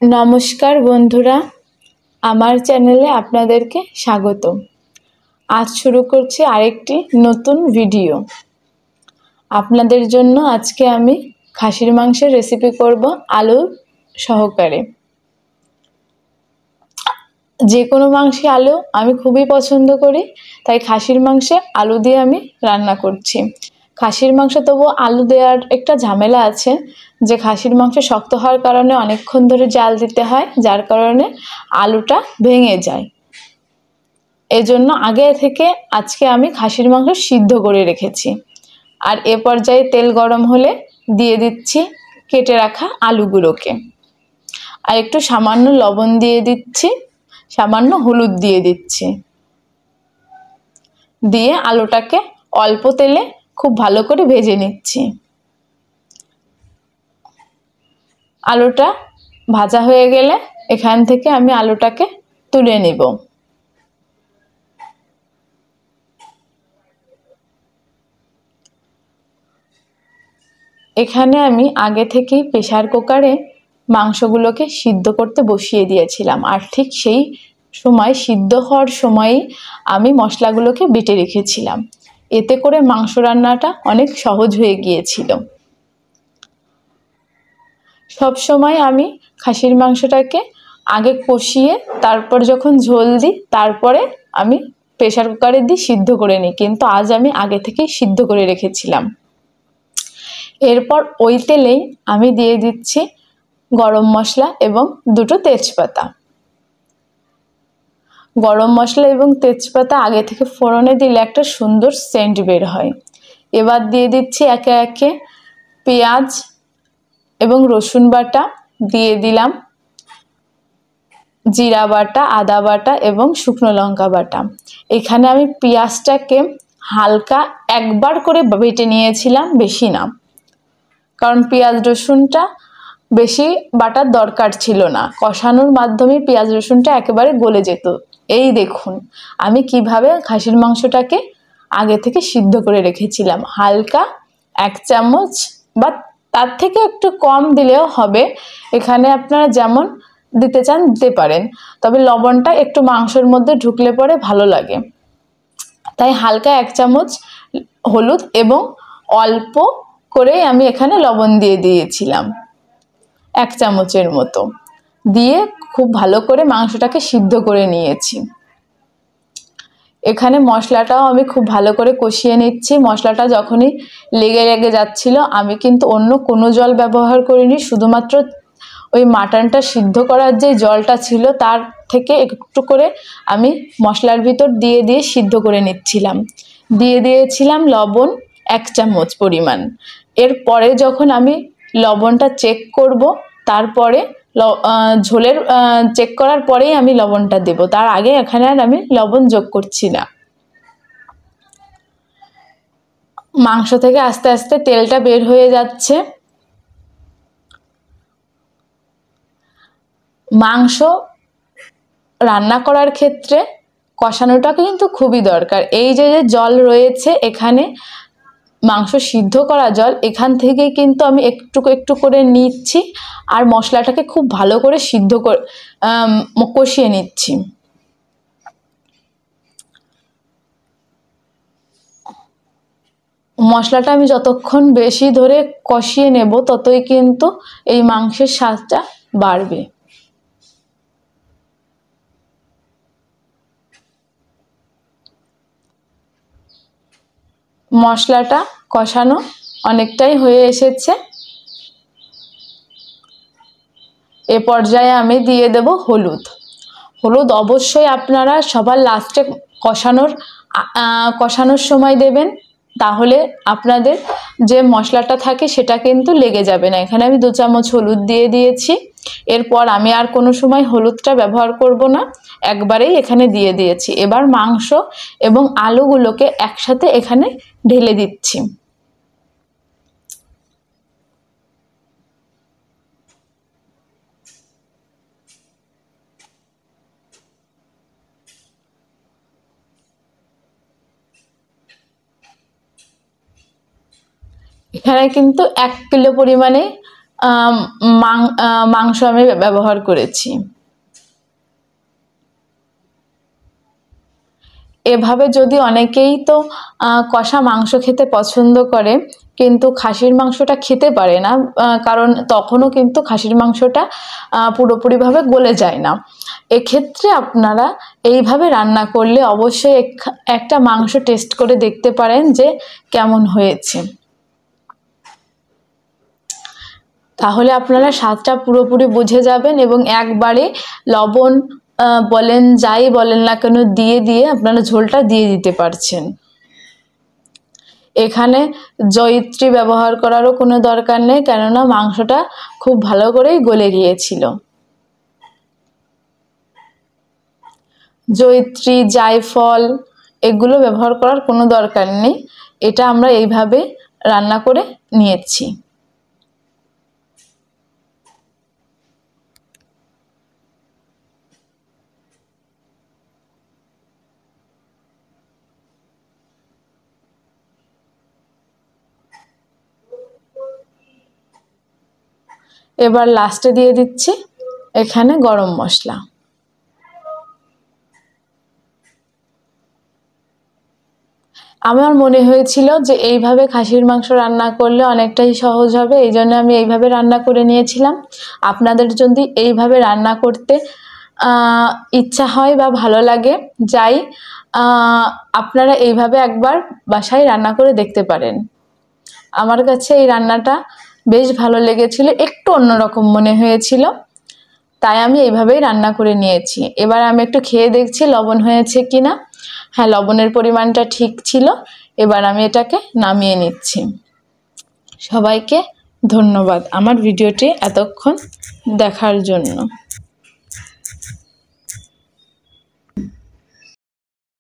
নমস্কার বন্ধুরা, আমার চ্যানেলে আপনাদেরকে স্বাগত। আজ শুরু করছি আরেকটি নতুন ভিডিও। আপনাদের জন্য আজকে আমি খাসির মাংসের রেসিপি করব আলু সহকারে। যে কোনো মাংসে আলু আমি খুবই পছন্দ করি, তাই খাসির মাংসে আলু দিয়ে আমি রান্না করছি। খাসির মাংস তবু আলু দেওয়ার একটা ঝামেলা আছে, যে খাসির মাংস শক্ত হওয়ার কারণে অনেকক্ষণ ধরে জাল দিতে হয়, যার কারণে আলুটা ভেঙে যায়। এজন্য আগে থেকে আজকে আমি খাসির মাংস সিদ্ধ করে রেখেছি। আর এ পর্যায়ে তেল গরম হলে দিয়ে দিচ্ছি কেটে রাখা আলুগুলোকে, আর একটু সামান্য লবণ দিয়ে দিচ্ছি, সামান্য হলুদ দিয়ে দিচ্ছি। দিয়ে আলুটাকে অল্প তেলে খুব ভালো করে ভেজে নিচ্ছি। আলুটা ভাজা হয়ে গেলে এখান থেকে আমি আলুটাকে তুলে নিব। এখানে আমি আগে থেকেই প্রেসার কুকারে মাংসগুলোকে সিদ্ধ করতে বসিয়ে দিয়েছিলাম, আর ঠিক সেই সময় সিদ্ধ হওয়ার সময়ই আমি মশলাগুলোকে বেটে রেখেছিলাম। এতে করে মাংস রান্নাটা অনেক সহজ হয়ে গিয়েছিল। সব সময় আমি খাসির মাংসটাকে আগে কষিয়ে তারপর যখন ঝোল দিই, তারপরে আমি প্রেসার কুকারে দিয়ে সিদ্ধ করে নিই, কিন্তু আজ আমি আগে থেকেই সিদ্ধ করে রেখেছিলাম। এরপর ওই তেলেই আমি দিয়ে দিচ্ছি গরম মশলা এবং দুটো তেজপাতা। গরম মশলা এবং তেজপাতা আগে থেকে ফোড়নে দিলে একটা সুন্দর সেন্ট বের হয়। এবার দিয়ে দিচ্ছি একে একে পেঁয়াজ এবং রসুন বাটা, দিয়ে দিলাম জিরা বাটা, আদা বাটা এবং শুকনো লঙ্কা বাটা। এখানে আমি পেঁয়াজটাকে হালকা একবার করে বেটে নিয়েছিলাম, বেশি না, কারণ পেঁয়াজ রসুনটা বেশি বাটার দরকার ছিল না। কষানোর মাধ্যমে পেঁয়াজ রসুনটা একেবারে গলে যেত। এই দেখুন আমি কিভাবে খাসির মাংসটাকে আগে থেকে সিদ্ধ করে রেখেছিলাম। হালকা 1 চামচ বা তার থেকে একটু কম দিলেও হবে, এখানে আপনারা যেমন দিতে চান দিতে পারেন, তবে লবণটা একটু মাংসের মধ্যে ঢুকলে পরে ভালো লাগে। তাই হালকা 1 চামচ হলুদ এবং অল্প করে আমি এখানে লবণ দিয়ে দিয়েছিলাম, 1 চামচের মতো দিয়ে খুব ভালো করে মাংসটাকে সিদ্ধ করে নিয়েছি। এখানে মশলাটাও আমি খুব ভালো করে কষিয়ে নিচ্ছি। মশলাটা যখনই লেগে লেগে যাচ্ছিল, আমি কিন্তু অন্য কোনো জল ব্যবহার করিনি, শুধুমাত্র ওই মাটনটা সিদ্ধ করার যে জলটা ছিল তার থেকে একটু করে আমি মশলার ভিতর দিয়ে দিয়ে সিদ্ধ করে নিচ্ছিলাম। দিয়ে দিয়েছিলাম লবণ 1 চামচ পরিমাণ। এরপরে যখন আমি লবণটা চেক করব, তারপরে ঝোলের চেক করার পরেই আমি লবণটা দেব, তার আগে এখানে আর আমি লবণ যোগ করছি না। মাংস থেকে আস্তে আস্তে তেলটা বের হয়ে যাচ্ছে। মাংস রান্না করার ক্ষেত্রে কষানোটা কিন্তু খুবই দরকার। এই যে যে জল রয়েছে এখানে, মাংস সিদ্ধ করা জল, এখান থেকে কিন্তু আমি একটু একটু করে নিচ্ছি আর মশলাটাকে খুব ভালো করে সিদ্ধ করে কষিয়ে নিচ্ছি। মশলাটা আমি যতক্ষণ বেশি ধরে কষিয়ে নেব, ততই কিন্তু এই মাংসের স্বাদটা বাড়বে। মশলাটা কষানো অনেকটাই হয়ে এসেছে। এ পর্যায়ে আমি দিয়ে দেব হলুদ। হলুদ অবশ্যই আপনারা সবার লাস্টে কষানোর সময় দেবেন, তাহলে আপনাদের যে মশলাটা থাকে সেটা কিন্তু লেগে যাবে না। এখানে আমি 2 চামচ হলুদ দিয়ে দিয়েছি। এরপর আমি আর কোনো সময় হলুদটা ব্যবহার করব না, একবারেই এখানে দিয়ে দিয়েছি। এবার মাংস এবং আলুগুলোকে একসাথে এখানে ঢেলে দিচ্ছি। এখানে কিন্তু 1 কিলো পরিমাণে মাংস আমি ব্যবহার করেছি। এভাবে যদি অনেকেই তো কষা মাংস খেতে পছন্দ করে, কিন্তু খাসির মাংসটা খেতে পারে না, কারণ তখনও কিন্তু খাসির মাংসটা পুরোপুরিভাবে গলে যায় না। এক্ষেত্রে আপনারা এইভাবে রান্না করলে অবশ্যই একটা মাংস টেস্ট করে দেখতে পারেন যে কেমন হয়েছে। তাহলে আপনারা স্বাদটা পুরোপুরি বুঝে যাবেন এবং একবারে লবণ বলেন যাই বলেন না কেন দিয়ে আপনারা ঝোলটা দিয়ে দিতে পারছেন। এখানে জয়িত্রী ব্যবহার করারও কোনো দরকার নেই, কেননা মাংসটা খুব ভালো করেই গলে গিয়েছিল। জয়িত্রী, জায়ফল এগুলো ব্যবহার করার কোনো দরকার নেই, এটা আমরা এইভাবে রান্না করে নিয়েছি। এবার লাস্টে দিয়ে দিচ্ছি এখানে গরম মশলা। আমার মনে হয়েছিল যে এইভাবে খাসির মাংস রান্না করলে অনেকটাই সহজ হবে, এই জন্য আমি এইভাবে রান্না করে নিয়েছিলাম। আপনাদের যদি এইভাবে রান্না করতে ইচ্ছা হয় বা ভালো লাগে যাই, আপনারা এইভাবে একবার বাসায় রান্না করে দেখতে পারেন। আমার কাছে এই রান্নাটা বেশ ভালো লেগেছিল, একটু অন্যরকম মনে হয়েছিল, তাই আমি এইভাবেই রান্না করে নিয়েছি। এবার আমি একটু খেয়ে দেখছি লবণ হয়েছে কিনা। হ্যাঁ, লবণের পরিমাণটা ঠিক ছিল। এবার আমি এটাকে নামিয়ে নিচ্ছি। সবাইকে ধন্যবাদ আমার ভিডিওটি এতক্ষণ দেখার জন্য।